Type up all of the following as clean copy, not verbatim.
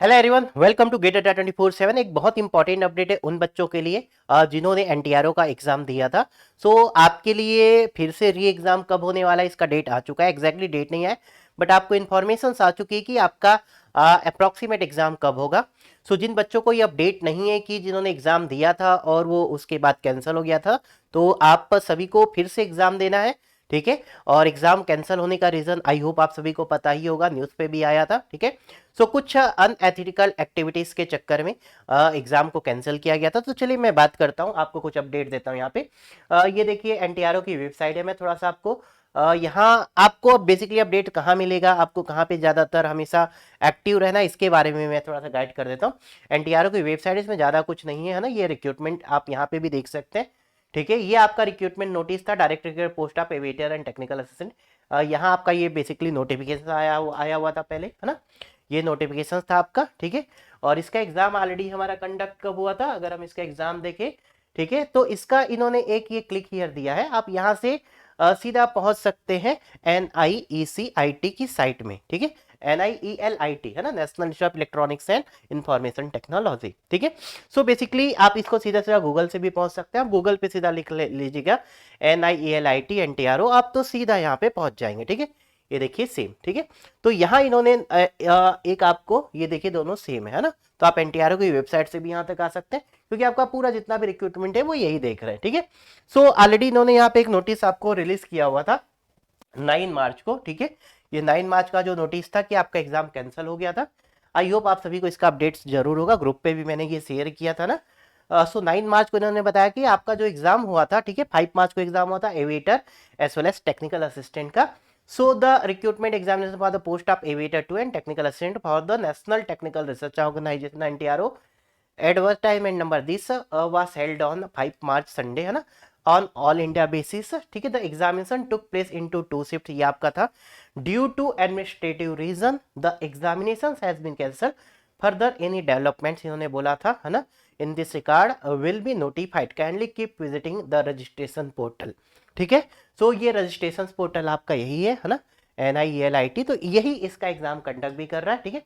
Hello everyone, welcome to GATE Adda 24/7। एक बहुत important update है उन बच्चों के लिए जिन्होंने एनटीआरओ का एग्जाम दिया था। आपके लिए फिर से री एग्जाम कब होने वाला है, इसका डेट आ चुका है। एग्जैक्टली डेट नहीं है, बट आपको इन्फॉर्मेशन आ चुकी है कि आपका अप्रोक्सीमेट एग्जाम कब होगा। जिन बच्चों को ये अपडेट नहीं है कि जिन्होंने एग्जाम दिया था और वो उसके बाद कैंसिल हो गया था, तो आप सभी को फिर से एग्जाम देना है। ठीक है। और एग्जाम कैंसिल होने का रीजन आई होप आप सभी को पता ही होगा, न्यूज पे भी आया था। ठीक है। कुछ अनएथिकल एक्टिविटीज के चक्कर में एग्जाम को कैंसिल किया गया था। तो चलिए मैं बात करता हूं, आपको कुछ अपडेट देता हूं यहाँ पे। ये देखिए एनटीआरओ की वेबसाइट है। मैं थोड़ा सा आपको यहाँ आपको बेसिकली अपडेट कहाँ मिलेगा, आपको कहाँ पे ज्यादातर हमेशा एक्टिव रहना, इसके बारे में मैं थोड़ा सा गाइड कर देता हूँ। एनटीआरओ की वेबसाइट, इसमें ज्यादा कुछ नहीं है ना। ये रिक्रूटमेंट आप यहाँ पे भी देख सकते हैं। ठीक है। ये आपका रिक्रूटमेंट नोटिस था, director post of aviator and technical assistant. यहाँ आपका ये बेसिकली नोटिफिकेशन आया हुआ था पहले, है ना। ये नोटिफिकेशन था आपका। ठीक है। और इसका एग्जाम ऑलरेडी हमारा कंडक्ट कब हुआ था, अगर हम इसका एग्जाम देखें। ठीक है। तो इसका इन्होंने एक ये क्लिक हियर दिया है, आप यहां से सीधा पहुंच सकते हैं NIECIT की साइट में। ठीक है। NIELIT है ना, national institute of electronics and information technology. ठीक है। बेसिकली आप इसको सीधा सीधा गूगल से भी पहुंच सकते हैं। आप गूगल पे सीधा लिख लीजिएगा NIELIT NTRO, आप तो सीधा यहाँ पे पहुंच जाएंगे। ठीक है। ये देखिए सेम। ठीक है। तो यहाँ इन्होंने एक आपको ये देखिए दोनों सेम है ना। तो आप एनटीआरओ की वेबसाइट से भी यहाँ तक आ सकते हैं, क्योंकि आपका पूरा जितना भी रिक्रूटमेंट है वो यही देख रहे हैं। ठीक है। ऑलरेडी इन्होंने यहाँ पे एक नोटिस आपको रिलीज किया हुआ था 9 मार्च को। ठीक है। ये 9 मार्च का जो नोटिस था कि आपका एग्जाम कैंसिल हो गया था। आई होप आप सभी को इसका अपडेट्स जरूर होगा, ग्रुप पे भी मैंने ये शेयर किया था ना। 9 मार्च को इन्होंने बताया कि आपका जो एग्जाम हुआ था, ठीक है, 5 मार्च को एग्जाम हुआ था aviator as well as technical assistant का। The recruitment examination for the post of aviator 2 and technical assistant for the National Technical Research Organization NTRO, advertisement number this was held on 5 March Sunday, है ना, on all India basis। ठीक है। The examination took place into 2 shift, ये आपका था। Due to administrative reason the examination has been cancel. Further any developments इन्होंने बोला था, है ना, in this regard will be notified, kindly keep visiting the registration portal. ठीक है। ये रजिस्ट्रेशन पोर्टल आपका यही है ना, NIELIT। तो यही इसका एग्जाम कंडक्ट भी कर रहा है। ठीक है।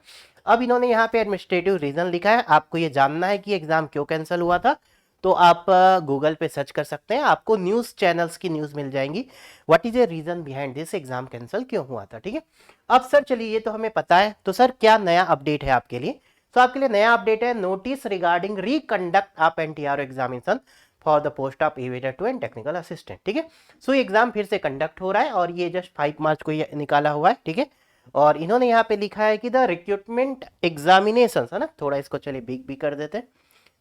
अब इन्होंने यहाँ पे एडमिनिस्ट्रेटिव रीजन लिखा है। आपको ये जानना है कि एग्जाम क्यों कैंसिल हुआ था, तो आप गूगल पे सर्च कर सकते हैं, आपको न्यूज चैनल्स की न्यूज मिल जाएंगी। What is a reason behind this, exam cancel क्यों हुआ था। ठीक है। अब सर चलिए, ये तो हमें पता है, तो सर क्या नया अपडेट है आपके लिए। आपके लिए नया अपडेट है, notice regarding reconduct of NTRO examination for the post of aviator 2 and technical assistant. ठीक है। एग्जाम फिर से कंडक्ट हो रहा है और ये जस्ट 5 मार्च को ये निकाला हुआ है। ठीक है। और इन्होंने यहाँ पे लिखा है कि द रिक्रूटमेंट एग्जामिनेशन, है ना, थोड़ा इसको चलिए बिग भी कर देते हैं।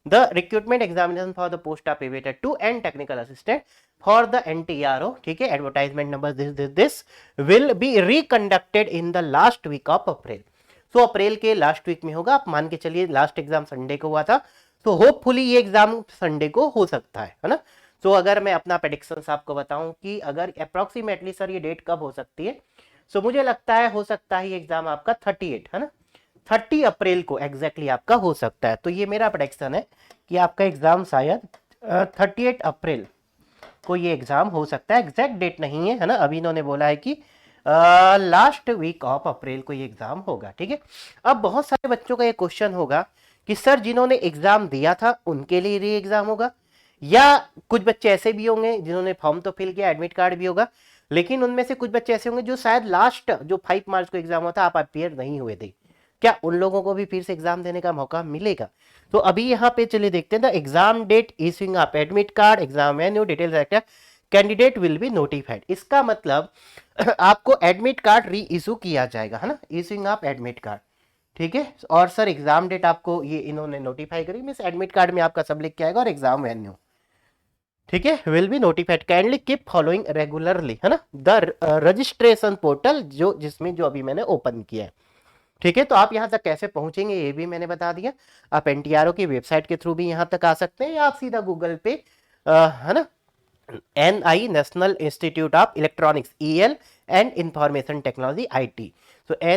The recruitment examination for the post of aviator 2 and technical assistant for the NTRO, ठीक है, advertisement number this will be reconducted in the last week of April. अप्रैल के लास्ट वीक में होगा। आप मान के चलिए लास्ट एग्जाम संडे को हुआ था, तो होपफुली ये एग्जाम संडे को हो सकता है ना। अगर मैं अपना प्रेडिक्शंस आपको बताऊं कि अगर अप्रोक्सीमेटली सर ये डेट कब हो सकती है, मुझे लगता है हो सकता है ये एग्जाम आपका 38, है ना, 30 अप्रैल को एग्जैक्टली आपका हो सकता है। तो ये मेरा प्रेडिक्शन है कि आपका एग्जाम शायद 38 अप्रैल को ये एग्जाम हो सकता है। एग्जैक्ट डेट नहीं है ना, अभी इन्होंने बोला है कि लास्ट वीक ऑफ अप्रैल को ये एग्जाम होगा। ठीक है। अब बहुत सारे बच्चों का ये क्वेश्चन होगा कि सर जिन्होंने एग्जाम दिया था उनके लिए री एग्जाम होगा, या कुछ बच्चे ऐसे भी होंगे जिन्होंने फॉर्म तो फिल किया, एडमिट कार्ड भी होगा, लेकिन उनमें से कुछ बच्चे ऐसे होंगे जो शायद लास्ट जो 5 मार्च को एग्जाम हुआ था आप अपियर नहीं हुए थे, क्या उन लोगों को भी फिर से एग्जाम देने का मौका मिलेगा। तो अभी यहाँ पे चलिए देखते हैं, the exam date issuing of admit card, exam menu details, candidate will be notified. इसका मतलब आपको एडमिट कार्ड री इशू किया जाएगा, है ना, इशूइंग ऑफ एडमिट कार्ड। ठीक है। और सर एग्जाम डेट आपको ये इन्होंने नोटिफाई करी, मींस एडमिट कार्ड में आपका सब लिख के आएगा और एग्जाम वेन्यू, ठीक है, will be notified, kindly keep following regularly, है ना, द रजिस्ट्रेशन पोर्टल जो जिसमें जो अभी मैंने ओपन किया है। ठीक है। तो आप यहां तक कैसे पहुंचेंगे ये भी मैंने बता दिया। आप एनटीआरओ की वेबसाइट के थ्रू भी यहां तक आ सकते हैं, या आप सीधा गूगल पे है ना, NI national institute of electronics EL and information technology IT,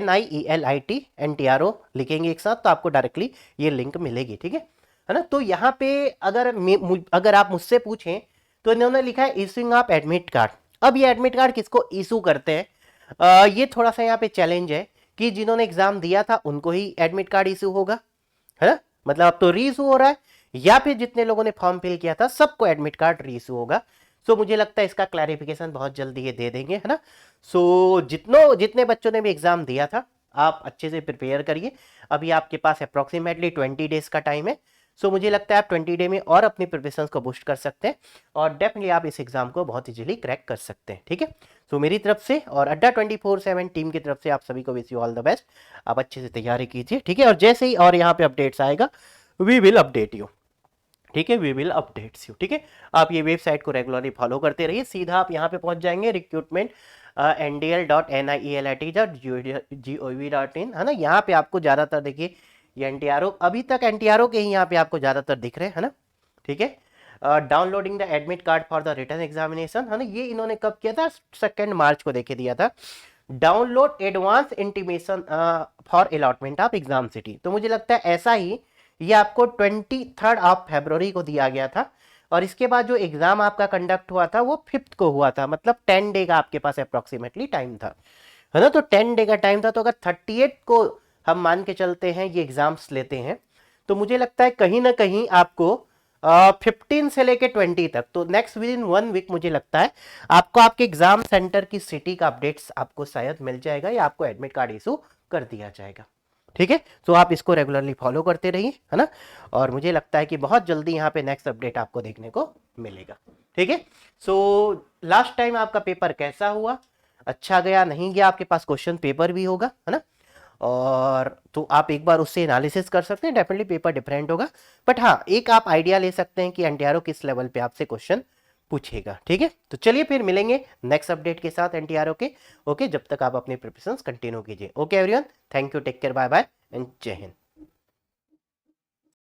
NIELIT NTRO लिखेंगे एक साथ तो आपको डायरेक्टली ये लिंक मिलेगी। ठीक है ना। तो यहाँ पे अगर आप मुझसे पूछें तो इन्होंने लिखा है इशूइंग ऑफ एडमिट कार्ड। अब ये एडमिट कार्ड किसको इशू करते हैं, ये थोड़ा सा यहाँ पे चैलेंज है, कि जिन्होंने एग्जाम दिया था उनको ही एडमिट कार्ड इशू होगा, है ना, मतलब अब तो री इशू हो रहा है, या फिर जितने लोगों ने फॉर्म फिल किया था सबको एडमिट कार्ड री इशू होगा। सो मुझे लगता है इसका क्लैरिफिकेशन बहुत जल्दी ये दे देंगे, है ना। सो जितने बच्चों ने भी एग्जाम दिया था आप अच्छे से प्रिपेयर करिए। अभी आपके पास अप्रोक्सीमेटली 20 डेज का टाइम है। सो मुझे लगता है आप 20 डे में और अपनी प्रिपरेशन को बूस्ट कर सकते हैं और डेफिनेटली आप इस एग्जाम को बहुत इजीली क्रैक कर सकते हैं, ठीक है। सो मेरी तरफ से और अड्डा 24/7 टीम की तरफ से आप सभी को wish you all the best. आप अच्छे से तैयारी कीजिए, ठीक है, और जैसे ही और यहाँ पे अपडेट्स आएगा वी विल अपडेट यू, ठीक है, वी विल अपडेट्स यू, ठीक है। आप ये वेबसाइट को रेगुलरली फॉलो करते रहिए, सीधा आप यहाँ पे पहुंच जाएंगे रिक्रूटमेंट ndl.nielt.gov.in, है ना। यहाँ पे आपको ज्यादातर देखिए ये एनटीआरओ, अभी तक एनटीआरओ के ही यहाँ पे आपको ज्यादातर दिख रहे हैं, है ना, ठीक है। Downloading the admit card for the written examination, है ना, ये इन्होंने कब किया था, 2 मार्च को देखे दिया था। Download advance intimation for allotment of exam city, तो मुझे लगता है ऐसा ही ये आपको 23 फरवरी को दिया गया था और इसके बाद जो एग्जाम आपका कंडक्ट हुआ था वो 5 को हुआ था, मतलब 10 डे का आपके पास अप्रोक्सीमेटली टाइम था, है ना। तो 10 डे का टाइम था, तो अगर 38 को हम मान के चलते हैं ये एग्जाम्स लेते हैं, तो मुझे लगता है कहीं ना कहीं आपको 15 से लेके 20 तक, तो नेक्स्ट विद इन 1 वीक मुझे लगता है आपको आपके एग्जाम सेंटर की सिटी का अपडेट्स आपको शायद मिल जाएगा या आपको एडमिट कार्ड इशू कर दिया जाएगा, ठीक है। तो आप इसको रेगुलरली फॉलो करते रहिए, है ना, और मुझे लगता है कि बहुत जल्दी यहाँ पे नेक्स्ट अपडेट आपको देखने को मिलेगा, ठीक है। सो लास्ट टाइम आपका पेपर कैसा हुआ, अच्छा गया नहीं गया, आपके पास क्वेश्चन पेपर भी होगा, है ना, और तो आप एक बार उससे एनालिसिस कर सकते हैं, डेफिनेटली पेपर डिफरेंट होगा, बट हाँ एक आप आइडिया ले सकते हैं कि एनटीआरओ किस लेवल पे आपसे क्वेश्चन पूछेगा, ठीक है। तो चलिए फिर मिलेंगे नेक्स्ट अपडेट के साथ एनटीआरओ के, ओके, जब तक आप अपनी प्रिपरेशंस कंटिन्यू कीजिए। Okay everyone, thank you, take care, bye bye and जय हिंद।